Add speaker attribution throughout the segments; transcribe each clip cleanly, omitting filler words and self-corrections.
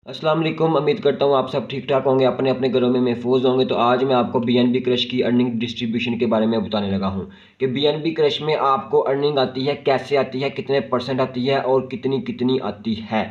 Speaker 1: अस्सलाम वालेकुम। उम्मीद करता हूँ आप सब ठीक ठाक होंगे, अपने अपने घरों में महफूज होंगे। तो आज मैं आपको बीएनबी क्रश की अर्निंग डिस्ट्रीब्यूशन के बारे में बताने लगा हूँ कि बीएनबी क्रश में आपको अर्निंग आती है, कैसे आती है, कितने परसेंट आती है और कितनी कितनी आती है।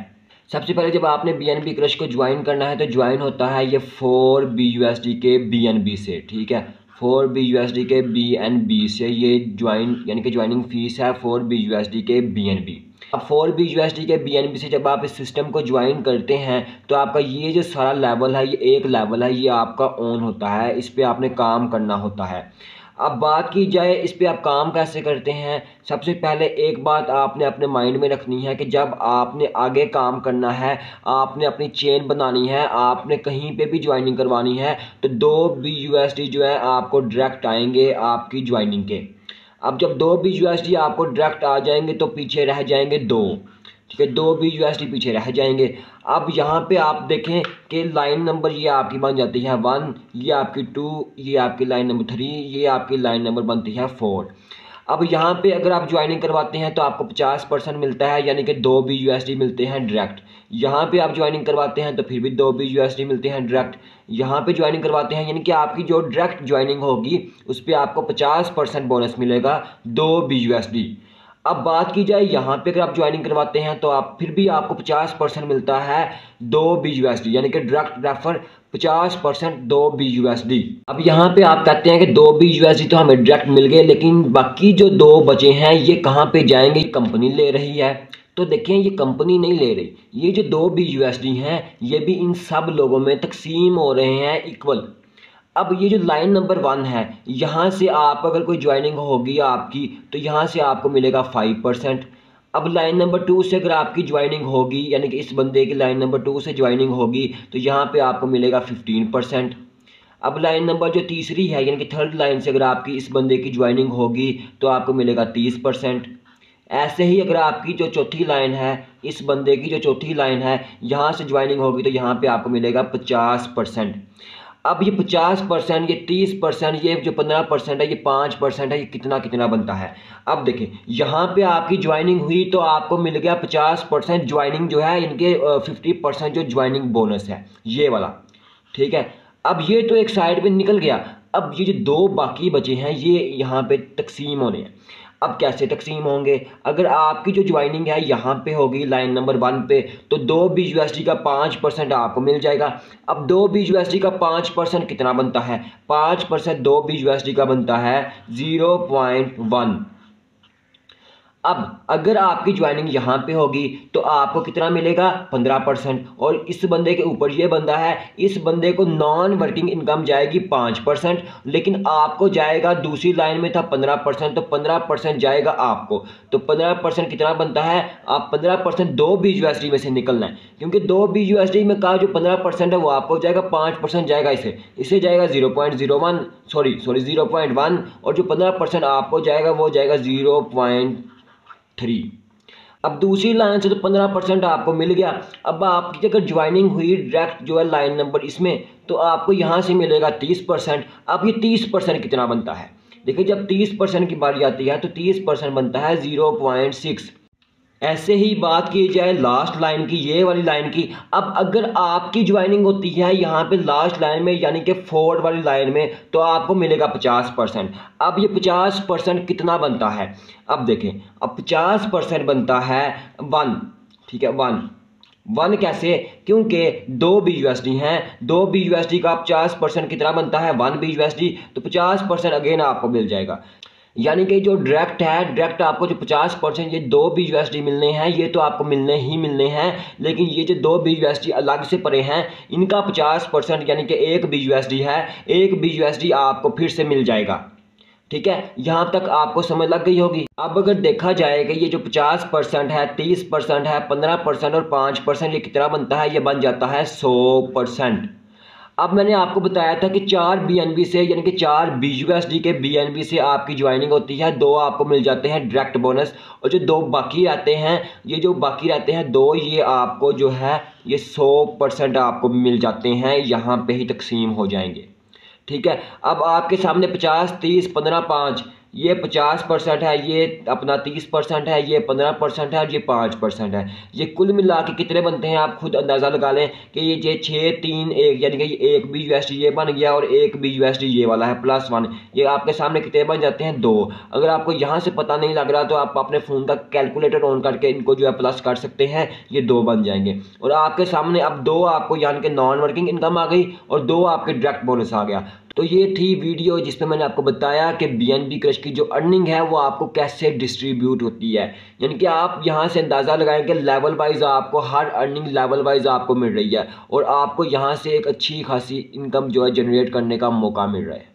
Speaker 1: सबसे पहले जब आपने बीएनबी क्रश को ज्वाइन करना है तो ज्वाइन होता है ये 4 BUSD के बीएनबी से। ठीक है, 4 BUSD के बीएनबी से ये ज्वाइन यानी कि ज्वाइनिंग फीस है 4 BUSD के बीएनबी। अब 4 BUSD के बीएनबी से जब आप इस सिस्टम को ज्वाइन करते हैं तो आपका ये जो सारा लेवल है, ये एक लेवल है, ये आपका ऑन होता है। इस पर आपने काम करना होता है। अब बात की जाए इस पे आप काम कैसे करते हैं। सबसे पहले एक बात आपने अपने माइंड में रखनी है कि जब आपने आगे काम करना है, आपने अपनी चेन बनानी है, आपने कहीं पे भी ज्वाइनिंग करवानी है तो 2 BUSD जो है आपको डायरेक्ट आएंगे आपकी ज्वाइनिंग के। अब जब 2 BUSD आपको डायरेक्ट आ जाएंगे तो पीछे रह जाएंगे 2। ठीक है, 2 BUSD पीछे रह जाएंगे। अब यहाँ पे आप देखें कि लाइन नंबर ये आपकी बन जाती है 1, ये आपकी 2, ये आपकी लाइन नंबर 3, ये आपकी लाइन नंबर बनती है 4। अब यहाँ पे अगर आप ज्वाइनिंग करवाते हैं तो आपको 50% मिलता है, यानी कि 2 BUSD मिलते हैं डायरेक्ट। यहाँ पे आप ज्वाइनिंग करवाते हैं तो फिर भी 2 BUSD मिलते हैं डायरेक्ट। यहाँ पे ज्वाइनिंग करवाते हैं यानी कि आपकी जो डायरेक्ट ज्वाइनिंग होगी उस पर आपको 50% बोनस मिलेगा 2 BUSD। अब बात की जाए यहाँ पे अगर आप ज्वाइनिंग करवाते हैं तो आप फिर भी आपको 50% मिलता है 2 BUSD, यानी कि डायरेक्ट रेफर 50% 2 BUSD। अब यहाँ पे आप कहते हैं कि 2 BUSD तो हमें डायरेक्ट मिल गए, लेकिन बाकी जो 2 बचे हैं ये कहाँ पे जाएंगे, कंपनी ले रही है। तो देखें ये कंपनी नहीं ले रही, ये जो 2 BUSD हैं ये भी इन सब लोगों में तकसीम हो रहे हैं इक्वल। अब ये जो लाइन नंबर 1 है, यहाँ से आप अगर कोई ज्वाइनिंग होगी आपकी तो यहाँ से आपको मिलेगा 5%। अब लाइन नंबर 2 से अगर आपकी ज्वाइनिंग होगी, यानी कि इस बंदे की लाइन नंबर 2 से ज्वाइनिंग होगी तो यहाँ पे आपको मिलेगा 15%। अब लाइन नंबर जो तीसरी है यानी कि थर्ड लाइन से अगर आपकी इस बंदे की ज्वाइनिंग होगी तो आपको मिलेगा 30%। ऐसे ही अगर आपकी जो चौथी लाइन है, इस बंदे की जो चौथी लाइन है, यहाँ से ज्वाइनिंग होगी तो यहाँ पे आपको मिलेगा 50%। अब ये 50%, ये 30%, ये जो 15% है, ये 5% है, ये कितना कितना बनता है। अब देखें यहाँ पे आपकी ज्वाइनिंग हुई तो आपको मिल गया 50% ज्वाइनिंग जो है इनके 50% जो ज्वाइनिंग बोनस है ये वाला। ठीक है, अब ये तो एक साइड पे निकल गया। अब ये जो 2 बाकी बचे हैं ये यहाँ पे तकसीम होने हैं। अब कैसे तकसीम होंगे, अगर आपकी जो ज्वाइनिंग है यहाँ पे होगी लाइन नंबर 1 पे तो 2 BUSD का 5% आपको मिल जाएगा। अब 2 BUSD का 5% कितना बनता है, 5% 2 BUSD का बनता है 0.1। अब अगर आपकी ज्वाइनिंग यहाँ पे होगी तो आपको कितना मिलेगा, 15%। और इस बंदे के ऊपर ये बंदा है, इस बंदे को नॉन वर्किंग इनकम जाएगी 5%, लेकिन आपको जाएगा दूसरी लाइन में था 15%, तो 15% जाएगा आपको। तो 15% कितना बनता है, आप 15% 2 BUSD में से निकलना है, क्योंकि 2 BUSD में का जो 15% है वो आपको जाएगा, 5% जाएगा इसे जाएगा 0.01 सॉरी 0.1, और जो 15% आपको जाएगा वो जाएगा 0.3। अब दूसरी लाइन से तो 15% आपको मिल गया। अब आपकी अगर ज्वाइनिंग हुई डायरेक्ट जो है लाइन नंबर इसमें तो आपको यहाँ से मिलेगा 30%। अब ये 30% कितना बनता है, देखिए जब 30% की बारी आती है तो 30% बनता है 0.6। ऐसे ही बात की जाए लास्ट लाइन की, ये वाली लाइन की। अब अगर आपकी ज्वाइनिंग होती है यहाँ पे लास्ट लाइन में यानी कि 4 वाली लाइन में तो आपको मिलेगा 50%। अब ये 50% कितना बनता है, अब देखें, अब 50% बनता है 1। ठीक है, 1 कैसे, क्योंकि 2 BUSD हैं, 2 BUSD का 50% कितना बनता है 1 BUSD, तो 50% अगेन आपको मिल जाएगा। यानी कि जो डायरेक्ट है, डायरेक्ट आपको जो 50% ये 2 BUSD मिलने हैं ये तो आपको मिलने ही मिलने हैं, लेकिन ये जो 2 BUSD अलग से पड़े हैं इनका 50% यानी कि 1 BUSD है, 1 BUSD आपको फिर से मिल जाएगा। ठीक है, यहाँ तक आपको समझ लग गई होगी। अब अगर देखा जाए कि ये जो 50% है, 30% है, 15% और 5% ये कितना बनता है, ये बन जाता है 100%। अब मैंने आपको बताया था कि 4 BNB से यानी कि 4 BUSD के BNB से आपकी ज्वाइनिंग होती है, 2 आपको मिल जाते हैं डायरेक्ट बोनस, और जो 2 बाकी रहते हैं, ये जो बाकी रहते हैं 2, ये आपको जो है ये 100% आपको मिल जाते हैं, यहाँ पे ही तकसीम हो जाएंगे। ठीक है, अब आपके सामने 50, 30, 15, 5 ये 50% है, ये अपना 30% है, ये 15% है और ये 5% है। ये कुल मिला के कितने बनते हैं आप खुद अंदाज़ा लगा लें कि ये 6 3 1 यानी कि एक BUSD ये बन गया और एक BUSD ये वाला है +1। ये आपके सामने कितने बन जाते हैं 2। अगर आपको यहाँ से पता नहीं लग रहा तो आप अपने फ़ोन का कैलकुलेटर ऑन करके इनको जो है प्लस कर सकते हैं, ये 2 बन जाएंगे। और आपके सामने अब 2 आपको यानी कि नॉन वर्किंग इनकम आ गई और 2 आपके डायरेक्ट बोनस आ गया। तो ये थी वीडियो जिसमें मैंने आपको बताया कि BNB क्रश की जो अर्निंग है वो आपको कैसे डिस्ट्रीब्यूट होती है। यानी कि आप यहाँ से अंदाज़ा लगाएं कि लेवल वाइज आपको हर अर्निंग लेवल वाइज आपको मिल रही है और आपको यहाँ से एक अच्छी खासी इनकम जो है जनरेट करने का मौका मिल रहा है।